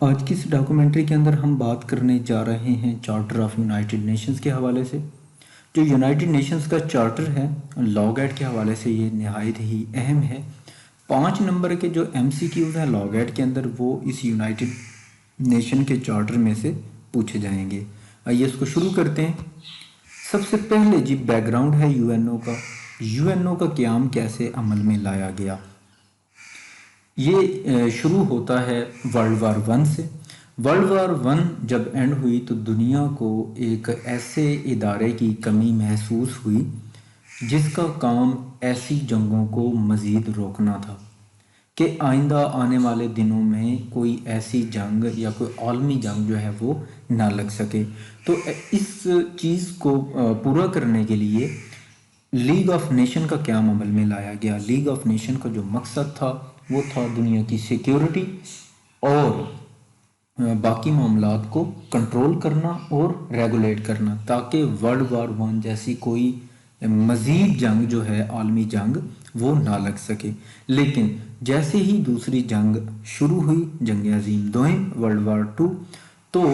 آج کی اس ڈاکومنٹری کے اندر ہم بات کرنے جا رہے ہیں چارٹر آف یونائٹڈ نیشنز کے حوالے سے۔ جو یونائٹڈ نیشنز کا چارٹر ہے لاگ ایڈ کے حوالے سے یہ نہایت ہی اہم ہے۔ 5 نمبر کے جو ایم سی کیوز ہیں لاگ ایڈ کے اندر وہ اس یونائٹڈ نیشن کے چارٹر میں سے پوچھے جائیں گے۔ آئیے اس کو شروع کرتے ہیں۔ سب سے پہلے جی بیک گراؤنڈ ہے یو این او کا۔ یو این او کا قیام کیسے عمل میں لایا گیا؟ یہ شروع ہوتا ہے ورلڈ وار 1 سے۔ ورلڈ وار 1 جب اینڈ ہوئی تو دنیا کو ایک ایسے ادارے کی کمی محسوس ہوئی جس کا کام ایسی جنگوں کو مزید روکنا تھا کہ آئندہ آنے والے دنوں میں کوئی ایسی جنگ یا کوئی عالمی جنگ جو ہے وہ نہ لگ سکے۔ تو اس چیز کو پورا کرنے کے لیے لیگ آف نیشن کا قیام عمل میں لایا گیا۔ لیگ آف نیشن کا جو مقصد تھا وہ تھا دنیا کی سیکیورٹی اور باقی معاملات کو کنٹرول کرنا اور ریگولیٹ کرنا، تاکہ ورلڈ وار 1 جیسی کوئی مزید جنگ جو ہے عالمی جنگ وہ نہ لگ سکے۔ لیکن جیسے ہی دوسری جنگ شروع ہوئی، جنگ عظیم دوئم ورلڈ وار 2، تو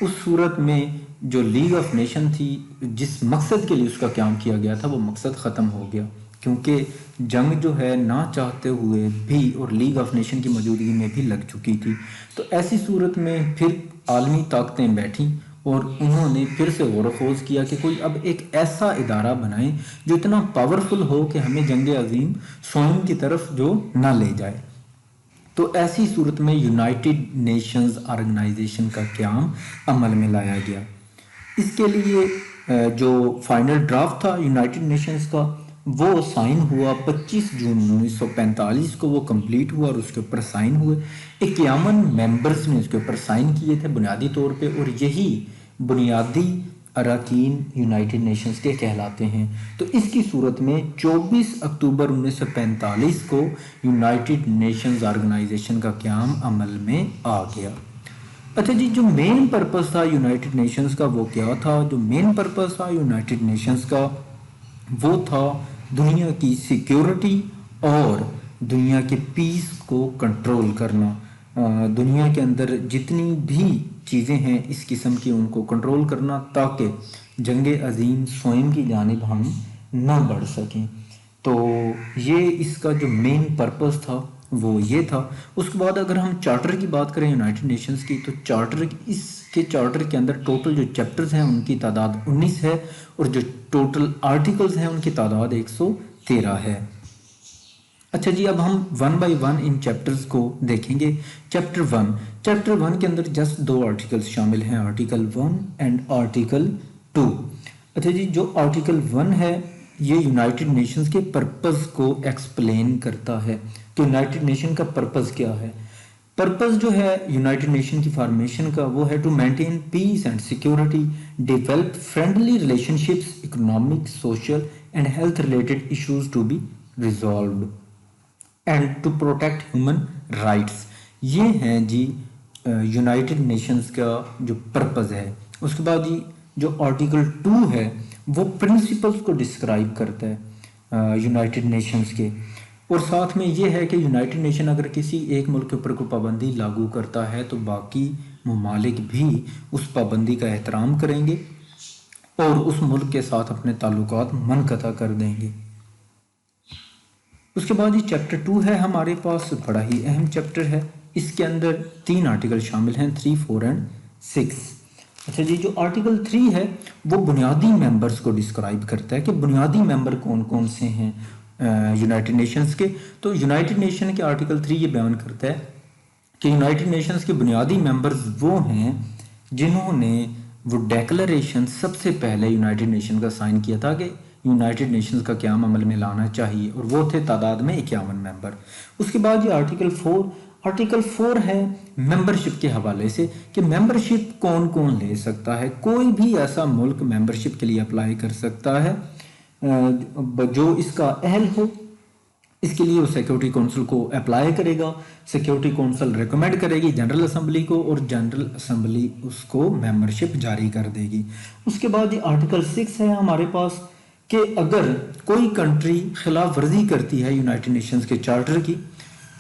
اس صورت میں جو لیگ آف نیشن تھی جس مقصد کے لیے اس کا قیام کیا گیا تھا وہ مقصد ختم ہو گیا، کیونکہ جنگ جو ہے نہ چاہتے ہوئے بھی اور لیگ آف نیشن کی موجودگی میں بھی لگ چکی تھی۔ تو ایسی صورت میں پھر عالمی طاقتیں بیٹھیں اور انہوں نے پھر سے غور و خوض کیا کہ کوئی اب ایک ایسا ادارہ بنائیں جو اتنا پاورفل ہو کہ ہمیں جنگ عظیم سوئم کی طرف جو نہ لے جائے۔ تو ایسی صورت میں یونائٹڈ نیشنز آرگنائزیشن کا قیام عمل میں لایا گیا۔ اس کے لیے جو فائنل ڈرافٹ تھا یونائٹڈ نیشنز کا وہ سائن ہوا 25 جون 1945 کو، وہ کمپلیٹ ہوا اور اس کے اوپر سائن ہوئے۔ 51 ممبرز نے اس کے اوپر سائن کیے تھے بنیادی طور پہ، اور یہی بنیادی اراکین یونائٹڈ نیشنز کے کہلاتے ہیں۔ تو اس کی صورت میں 24 اکتوبر 1945 کو یونائٹڈ نیشنز آرگنائزیشن کا قیام عمل میں آ گیا۔ اچھا جی، جو مین پرپس تھا یونائٹڈ نیشنز کا وہ کیا تھا؟ جو مین پرپس تھا یونائٹڈ نیشنز کا وہ تھا دنیا کی سیکیورٹی اور دنیا کے پیس کو کنٹرول کرنا۔ دنیا کے اندر جتنی بھی چیزیں ہیں اس قسم کی ان کو کنٹرول کرنا، تاکہ جنگ عظیم سوئم کی جانب ہم نہ بڑھ سکیں۔ تو یہ اس کا جو مین پرپس تھا وہ یہ تھا۔ اس کے بعد اگر ہم چارٹر کی بات کریں یونائٹڈ نیشنز کی، تو اس کے چارٹر کے اندر ٹوٹل جو چیپٹرز ہیں ان کی تعداد 19 ہے، اور جو ٹوٹل آرٹیکلز ہیں ان کی تعداد 113 ہے۔ اچھا جی، اب ہم 1 بائی 1 ان چیپٹرز کو دیکھیں گے۔ چیپٹر 1 کے اندر جسٹ 2 آرٹیکلز شامل ہیں، آرٹیکل 1 اینڈ آرٹیکل 2۔ اچھا جی، جو آرٹیکل 1 ہے یہ یونائٹڈ نیشنز کے پرپز کو ایکسپلین کرتا ہے کہ یونائٹڈ نیشن کا پرپز کیا ہے۔ پرپز جو ہے یونائٹڈ نیشن کی فارمیشن کا وہ ہے to maintain peace and security, develop friendly relationships, economic, social and health related issues to be resolved and to protect human rights. یہ ہیں جی یونائٹڈ نیشنز کا جو پرپز ہے۔ اس کے بعد جی جو آرٹیکل 2 ہے وہ پرنسپلز کو ڈسکرائب کرتا ہے یونائٹڈ نیشنز کے، اور ساتھ میں یہ ہے کہ یونائٹڈ نیشن اگر کسی ایک ملک کے اوپر کوئی پابندی لاگو کرتا ہے تو باقی ممالک بھی اس پابندی کا احترام کریں گے اور اس ملک کے ساتھ اپنے تعلقات منقطع کر دیں گے۔ اس کے بعد یہ چیپٹر 2 ہے ہمارے پاس، بڑا ہی اہم چیپٹر ہے۔ اس کے اندر 3 آرٹیکل شامل ہیں، 3، 4 اینڈ 6۔ اچھا جی، جو آرٹیکل 3 ہے وہ بنیادی ممبرز کو ڈسکرائب کرتا ہے کہ بنیادی ممبر کون کون سے ہیں یونائٹڈ نیشنز کے۔ تو یونائٹڈ نیشن کے آرٹیکل 3 یہ بیان کرتا ہے کہ یونائٹڈ نیشنز کے بنیادی ممبرز وہ ہیں جنہوں نے وہ ڈیکلریشن سب سے پہلے یونائٹڈ نیشن کا سائن کیا تھا کہ یونائٹڈ نیشنز کا قیام عمل میں لانا چاہیے، اور وہ تھے تعداد میں 51 ممبر۔ اس کے بعد یہ آرٹیکل 4 ہے ممبرشپ کے حوالے سے کہ ممبرشپ کون کون لے سکتا ہے۔ کوئی بھی ایسا ملک ممبرشپ کے لیے اپلائی کر سکتا ہے جو اس کا اہل ہو۔ اس کے لیے وہ سیکیورٹی کونسل کو اپلائی کرے گا، سیکیورٹی کونسل ریکمینڈ کرے گی جنرل اسمبلی کو، اور جنرل اسمبلی اس کو ممبرشپ جاری کر دے گی۔ اس کے بعد یہ آرٹیکل 6 ہے ہمارے پاس کہ اگر کوئی کنٹری خلاف ورزی کرتی ہے یونائٹڈ نیشنز کے چارٹر کی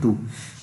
2।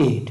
8।